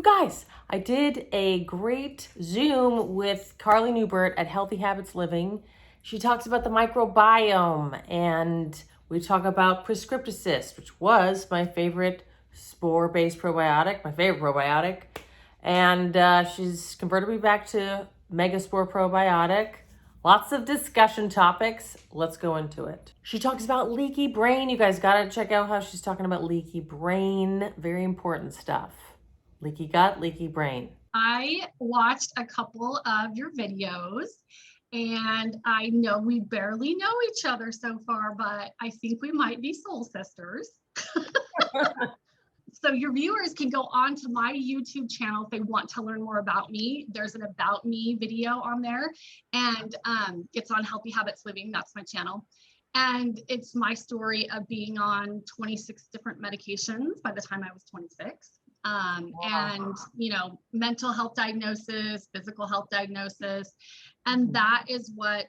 guys, I did a great Zoom with Carly Neubert at Healthy Habits Living. She talks about the microbiome, and we talk about Prescripticist, which was my favorite spore-based probiotic, my favorite probiotic. And she's converted me back to Megaspore Probiotic. Lots of discussion topics. Let's go into it. She talks about leaky brain. You guys gotta check out how she's talking about leaky brain. Very important stuff. Leaky gut, leaky brain. I watched a couple of your videos, and I know we barely know each other so far, but I think we might be soul sisters. So your viewers can go on to my YouTube channel if they want to learn more about me. There's an About Me video on there, and it's on Healthy Habits Living. That's my channel. And it's my story of being on 26 different medications by the time I was 26. And, you know, mental health diagnosis, physical health diagnosis. And that is what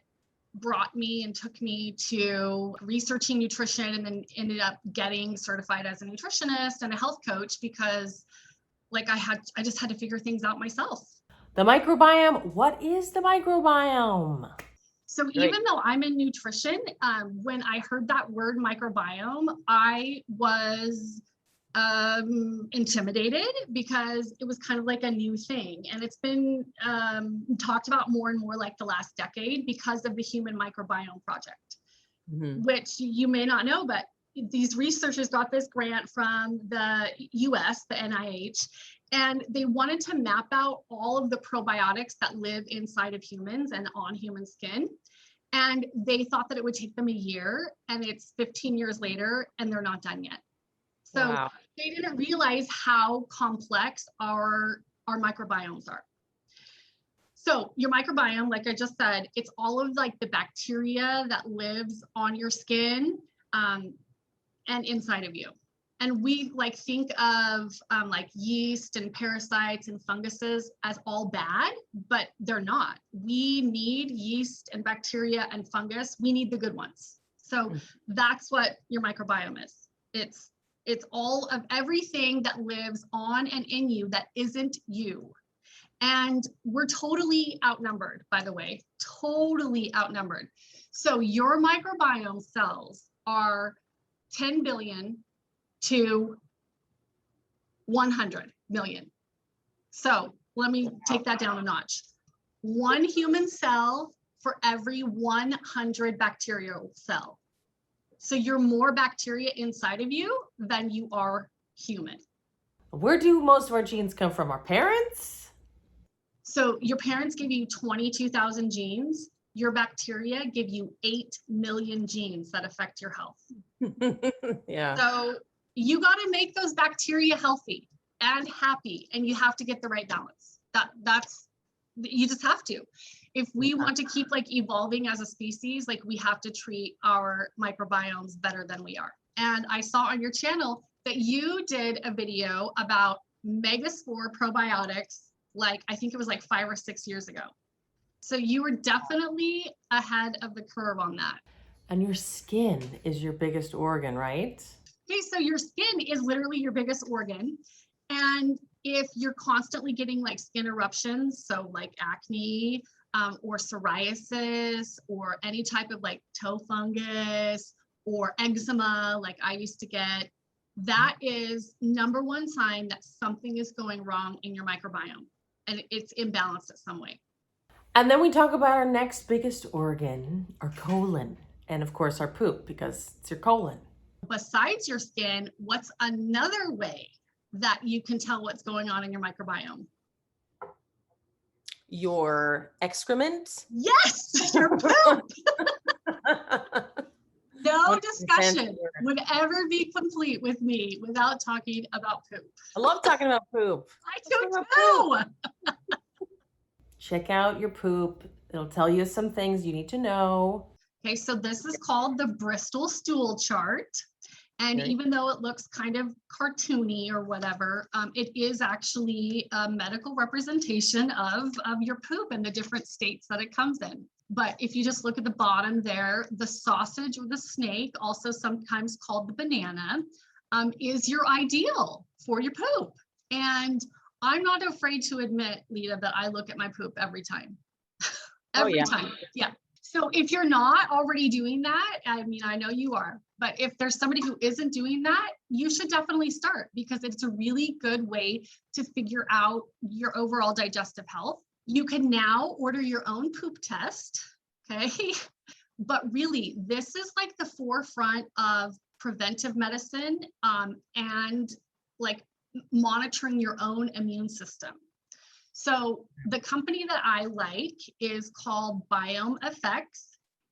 brought me and took me to researching nutrition, and then ended up getting certified as a nutritionist and a health coach, because like I just had to figure things out myself. The microbiome. What is the microbiome? So even though I'm in nutrition, when I heard that word microbiome, I was intimidated, because it was kind of like a new thing, and it's been talked about more and more like the last decade because of the Human Microbiome Project, which you may not know, but these researchers got this grant from the US, the NIH, and they wanted to map out all of the probiotics that live inside of humans and on human skin. And they thought that it would take them a year, and it's 15 years later and they're not done yet. So they didn't realize how complex our microbiomes are. So your microbiome, like I just said, it's all of like the bacteria that lives on your skin and inside of you. And we like think of like yeast and parasites and funguses as all bad, but they're not. We need yeast and bacteria and fungus. We need the good ones. So that's what your microbiome is. It's all of everything that lives on and in you that isn't you. And we're totally outnumbered, by the way, totally outnumbered. So your microbiome cells are 10 billion to 100 million. So let me take that down a notch. One human cell for every 100 bacterial cell. So you're more bacteria inside of you than you are human. Where do most of our genes come from? Our parents? So your parents give you 22,000 genes. Your bacteria give you 8 million genes that affect your health. Yeah. So you got to make those bacteria healthy and happy, and you have to get the right balance. You just have to. If we want to keep like evolving as a species, like we have to treat our microbiomes better than we are. And I saw on your channel that you did a video about Megaspore probiotics, like I think it was like 5 or 6 years ago. So you were definitely ahead of the curve on that. And your skin is your biggest organ, right? Okay, so your skin is literally your biggest organ. And if you're constantly getting like skin eruptions, so like acne or psoriasis or any type of like toe fungus or eczema, like I used to get, that is number one sign that something is going wrong in your microbiome and it's imbalanced in some way. And then we talk about our next biggest organ, our colon, and of course our poop, because it's your colon. Besides your skin, what's another way that you can tell what's going on in your microbiome? Your excrement? Yes, your poop. No discussion would ever be complete with me without talking about poop. I love talking about poop. I do too. Check out your poop. It'll tell you some things you need to know. Okay, so this is called the Bristol stool chart. And even though it looks kind of cartoony or whatever, it is actually a medical representation of your poop and the different states that it comes in. But if you just look at the bottom there, the sausage or the snake, also sometimes called the banana, is your ideal for your poop. And I'm not afraid to admit, Lita, that I look at my poop every time. Oh, Every yeah. time. Yeah. So if you're not already doing that, I mean, I know you are, but if there's somebody who isn't doing that, you should definitely start, because it's a really good way to figure out your overall digestive health. You can now order your own poop test. Okay. But really, this is like the forefront of preventive medicine, and like monitoring your own immune system. So the company that I like is called Bioavail,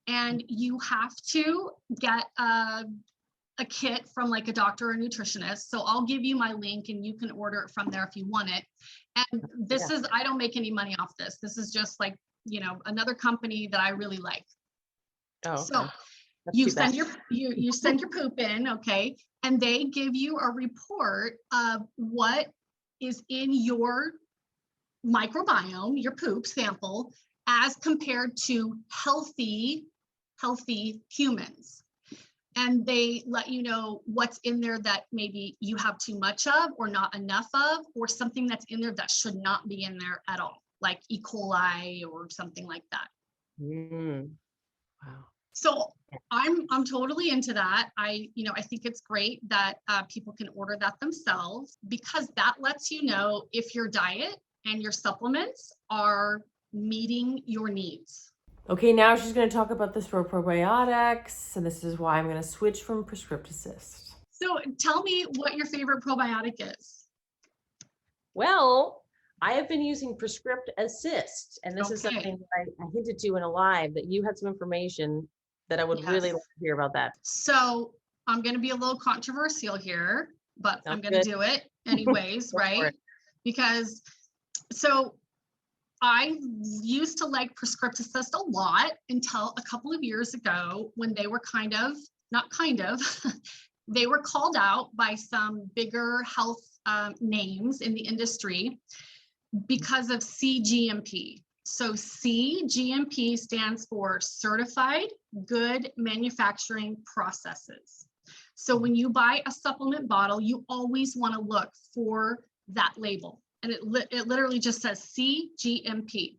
and you have to get a kit from like a doctor or nutritionist. So I'll give you my link and you can order it from there if you want it. And this is, I don't make any money off this. This is just like, you know, another company that I really like. Oh, okay. So you send your you send your poop in, okay, and they give you a report of what is in your microbiome, your poop sample, as compared to healthy humans. And they let you know what's in there that maybe you have too much of or not enough of, or something that's in there that should not be in there at all, like E. coli or something like that. Wow. So I'm totally into that. I think it's great that people can order that themselves, because that lets you know if your diet and your supplements are meeting your needs. Okay, now she's going to talk about this for probiotics, and this is why I'm going to switch from Prescripticist. So tell me what your favorite probiotic is. Well, I have been using Prescripticist, and this is something that I hinted to in a live, that you had some information that I would really like to hear about that. So I'm going to be a little controversial here, but I'm going to do it anyways, right? Because I used to like Prescripticist a lot until a couple of years ago, when they were they were called out by some bigger health names in the industry because of CGMP. So CGMP stands for Certified Good Manufacturing Processes. So when you buy a supplement bottle, you always want to look for that label. And it literally just says CGMP.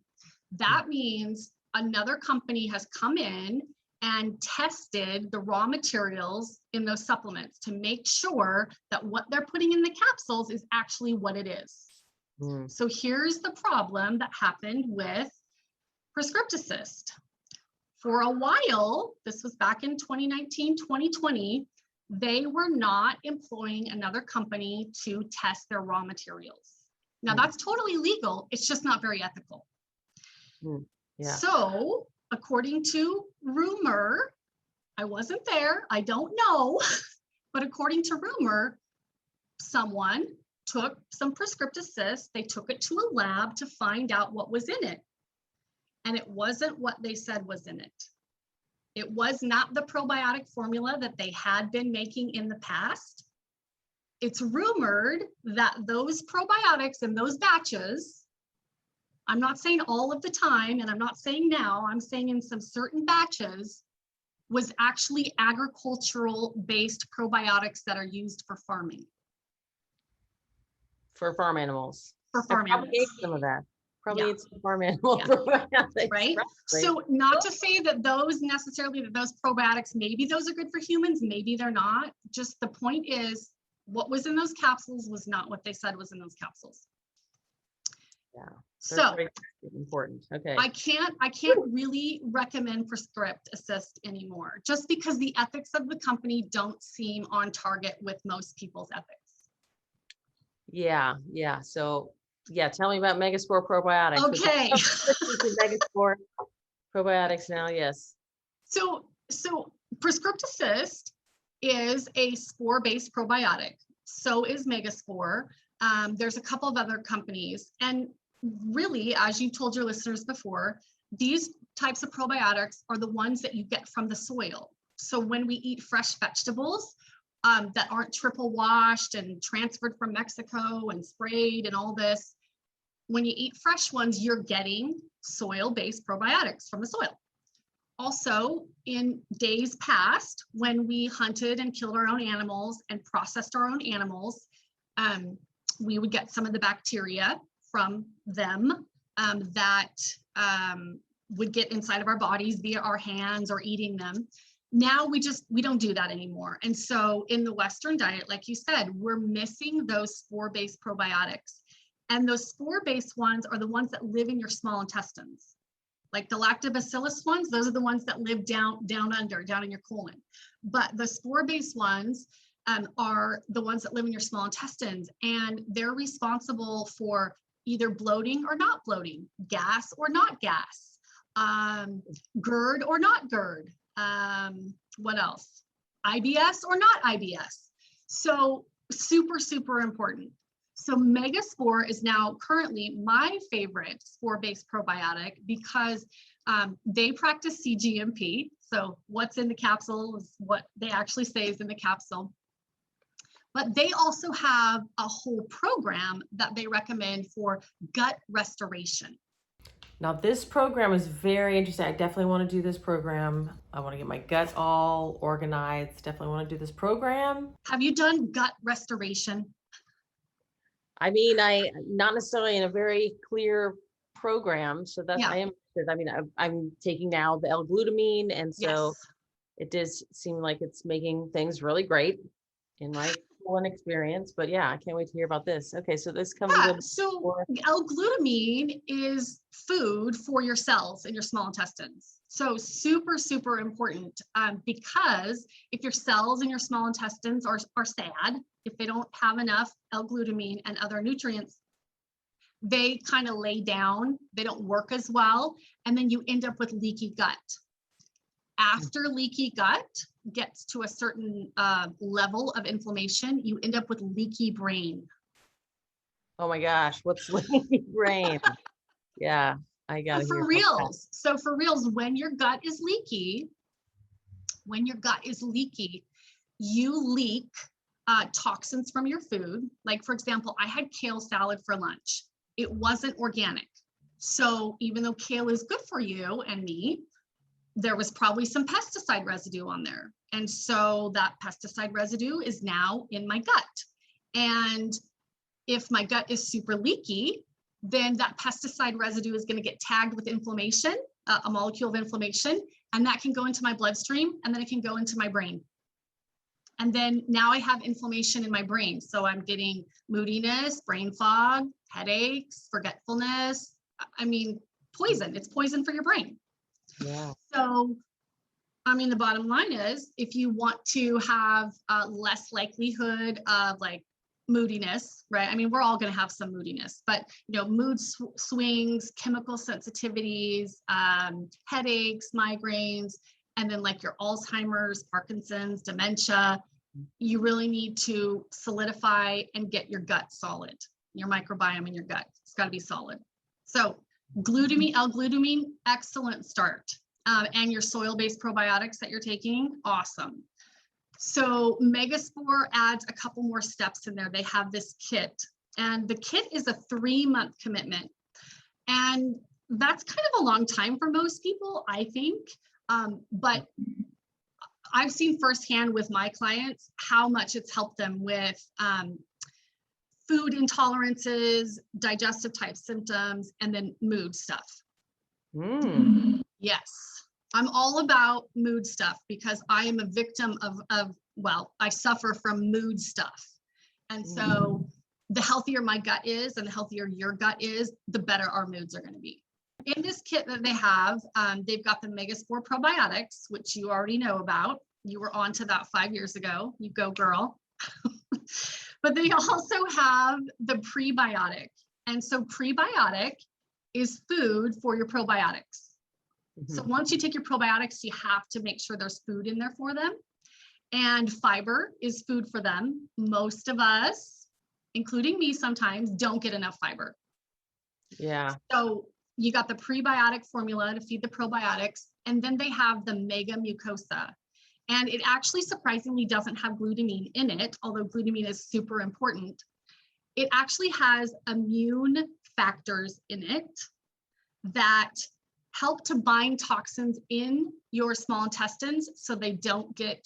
That means another company has come in and tested the raw materials in those supplements to make sure that what they're putting in the capsules is actually what it is. So here's the problem that happened with Prescripticist. For a while, this was back in 2019, 2020, they were not employing another company to test their raw materials. Now that's totally legal. It's just not very ethical. So according to rumor, I wasn't there, I don't know, but according to rumor, someone took some Prescripticist, they took it to a lab to find out what was in it. And it wasn't what they said was in it. It was not the probiotic formula that they had been making in the past. It's rumored that those probiotics in those batches, I'm not saying all of the time, and I'm not saying now, I'm saying in some certain batches, was actually agricultural-based probiotics that are used for farming. For farm animals. For farm animals. Ate some of that. Probably it's farm animal probiotics. Right? So not to say that those probiotics, maybe those are good for humans, maybe they're not. Just the point is, what was in those capsules was not what they said was in those capsules. Yeah. So important. Okay. I can't really recommend Prescripticist anymore, just because the ethics of the company don't seem on target with most people's ethics. Yeah. So tell me about Megaspore probiotics. Okay. Megaspore probiotics now, yes. So Prescripticist is a spore-based probiotic. So is Megaspore. There's a couple of other companies. And really, as you told your listeners before, these types of probiotics are the ones that you get from the soil. So when we eat fresh vegetables that aren't triple washed and transferred from Mexico and sprayed and all this, when you eat fresh ones, you're getting soil-based probiotics from the soil. Also, in days past, when we hunted and killed our own animals and processed our own animals, we would get some of the bacteria from them that would get inside of our bodies via our hands or eating them. Now we don't do that anymore. And so in the Western diet, like you said, we're missing those spore-based probiotics. And those spore-based ones are the ones that live in your small intestines. Like the lactobacillus ones, those are the ones that live down in your colon. But the spore-based ones are the ones that live in your small intestines, and they're responsible for either bloating or not bloating, gas or not gas, GERD or not GERD. What else? IBS or not IBS. So super, super important. So Megaspore is now currently my favorite spore-based probiotic because they practice CGMP. So what's in the capsule is what they actually say is in the capsule. But they also have a whole program that they recommend for gut restoration. Now this program is very interesting. I definitely want to do this program. I want to get my gut all organized. Definitely want to do this program. Have you done gut restoration? I mean, I not necessarily in a very clear program. So that's, Yeah. I am, I mean, I'm taking now the L-glutamine. And so Yes. it does seem like it's making things really great in my one experience, but yeah, I can't wait to hear about this. Okay, so this comes Yeah, with so L-glutamine is food for your cells in your small intestines. So super, super important because if your cells in your small intestines are sad, if they don't have enough L-glutamine and other nutrients, they kind of lay down, they don't work as well, and then you end up with leaky gut. After leaky gut gets to a certain level of inflammation, you end up with leaky brain. oh my gosh, what's leaky brain? Yeah, I gotta hear For about reals. So for reals, when your gut is leaky, you leak toxins from your food. Like for example, I had kale salad for lunch. It wasn't organic. So even though kale is good for you and me, there was probably some pesticide residue on there. And so that pesticide residue is now in my gut. And if my gut is super leaky, then that pesticide residue is going to get tagged with inflammation, a molecule of inflammation, and that can go into my bloodstream, and then it can go into my brain. And then now I have inflammation in my brain. So I'm getting moodiness, brain fog, headaches, forgetfulness. I mean, poison. It's poison for your brain. Yeah. So, I mean, the bottom line is if you want to have less likelihood of like moodiness, right? I mean, we're all going to have some moodiness, but you know, mood swings, chemical sensitivities, headaches, migraines, and then like your Alzheimer's, Parkinson's, dementia, you really need to solidify and get your gut solid, your microbiome in your gut. It's got to be solid. So glutamine, L-glutamine, excellent start. And your soil-based probiotics that you're taking, awesome. So Megaspore adds a couple more steps in there. They have this kit, and the kit is a 3-month commitment. And that's kind of a long time for most people, I think. But I've seen firsthand with my clients how much it's helped them with food intolerances, digestive type symptoms, and then mood stuff. Yes, I'm all about mood stuff because I am a victim of well, I suffer from mood stuff. And so the healthier my gut is and the healthier your gut is, the better our moods are going to be. In this kit that they have, they've got the Megaspore probiotics, which you already know about. You were on to that 5 years ago. You go, girl. But they also have the prebiotic. And so prebiotic is food for your probiotics. So once you take your probiotics, you have to make sure there's food in there for them. And fiber is food for them. Most of us, including me sometimes, don't get enough fiber. Yeah. So you got the prebiotic formula to feed the probiotics, and then they have the mega mucosa. And it actually surprisingly doesn't have glutamine in it, although glutamine is super important. It actually has immune factors in it that help to bind toxins in your small intestines so they don't get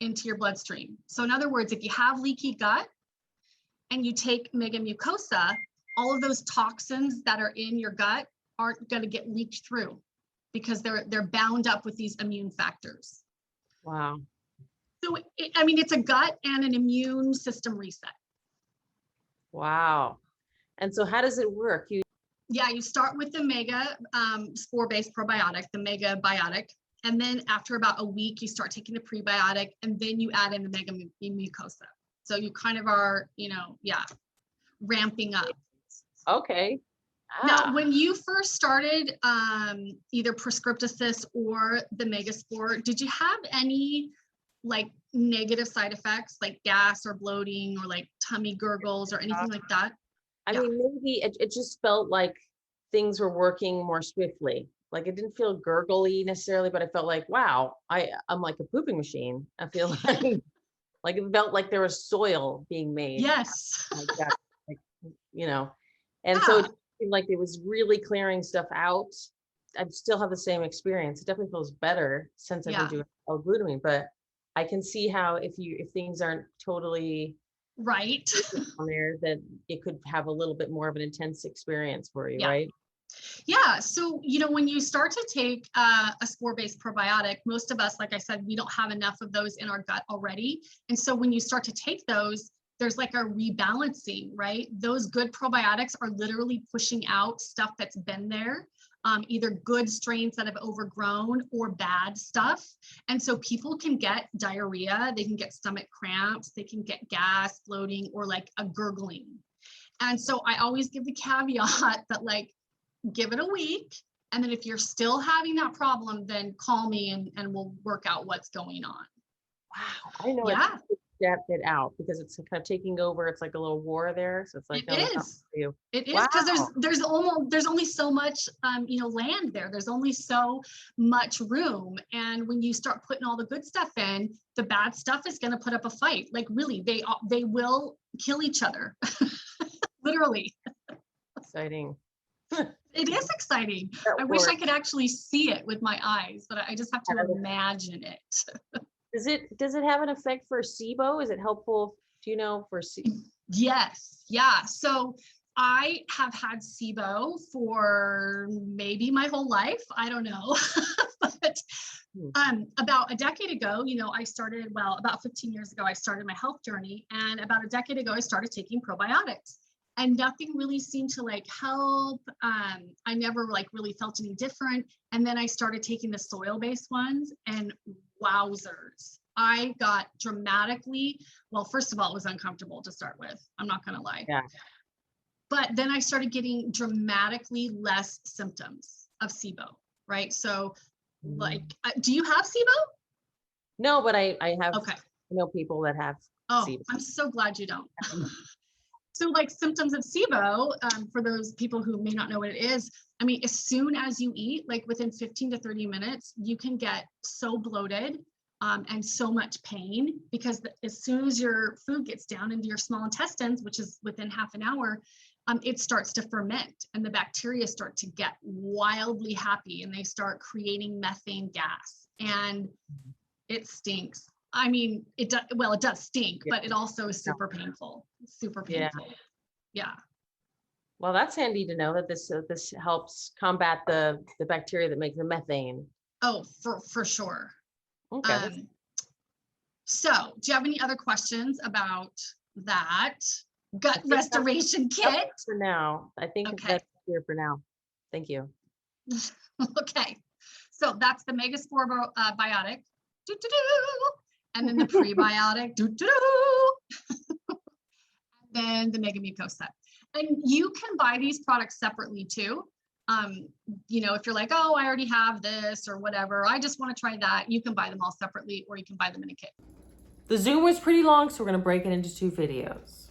into your bloodstream. So in other words, if you have leaky gut, and you take mega mucosa, all of those toxins that are in your gut aren't going to get leaked through because they're bound up with these immune factors. Wow. So, I mean, it's a gut and an immune system reset. Wow. And so how does it work? You start with the mega spore-based probiotic, the mega biotic. And then after about a week, you start taking the prebiotic, and then you add in the mega mucosa. So you kind of are, ramping up. Okay. Now, when you first started either Prescripticist or the Megaspore, did you have any like negative side effects like gas or bloating or like tummy gurgles or anything like that? I mean, maybe it just felt like things were working more swiftly. Like it didn't feel gurgly necessarily, but I felt like, wow, I'm like a pooping machine. I feel like it felt like there was soil being made. Yes. And so it seemed like it was really clearing stuff out. I still have the same experience. It definitely feels better since I've been doing L-glutamine, but I can see how if things aren't totally right on there, that it could have a little bit more of an intense experience for you, right? Yeah. So, when you start to take a spore-based probiotic, most of us, like I said, we don't have enough of those in our gut already. And so when you start to take those, there's like a rebalancing, right? Those good probiotics are literally pushing out stuff that's been there, either good strains that have overgrown or bad stuff. And so people can get diarrhea, they can get stomach cramps, they can get gas, bloating, or like a gurgling. And so I always give the caveat that like, give it a week. And then if you're still having that problem, then call me and we'll work out what's going on. Wow. I know. Yeah. Step it out because it's kind of taking over. It's like a little war there. So it's like, it is Wow. because there's only so much land there. There's only so much room. And when you start putting all the good stuff in, the bad stuff is going to put up a fight. Like really, they will kill each other. Literally. Exciting. It is exciting. I wish I could actually see it with my eyes, but I just have to imagine it. Does it have an effect for SIBO? Is it helpful, do you know, for SIBO? Yes. Yeah. So I have had SIBO for maybe my whole life. I don't know. But about a decade ago, I started, about 15 years ago, I started my health journey. And about a decade ago, I started taking probiotics. And nothing really seemed to like help. I never like really felt any different. And then I started taking the soil-based ones, and wowzers, I got dramatically, first of all, it was uncomfortable to start with. I'm not going to lie. Yeah. But then I started getting dramatically less symptoms of SIBO, right? So like, do you have SIBO? No, but I have, okay. I know people that have SIBO. I'm so glad you don't. So like symptoms of SIBO, for those people who may not know what it is, I mean, as soon as you eat, like within 15 to 30 minutes, you can get so bloated and so much pain because as soon as your food gets down into your small intestines, which is within half an hour, it starts to ferment and the bacteria start to get wildly happy and they start creating methane gas and it stinks. I mean, it does stink, but it also is super painful, super painful. Yeah. Well, that's handy to know that this helps combat the bacteria that make the methane. Oh, for sure. Okay. So do you have any other questions about that gut restoration kit? For now, I think that's here for now. Thank you. Okay. So that's the Megaspore biotic. And then the prebiotic, and then the mega mucosa. And you can buy these products separately too. If you're like, oh, I already have this or whatever, I just want to try that. You can buy them all separately or you can buy them in a kit. The Zoom was pretty long, so we're going to break it into 2 videos.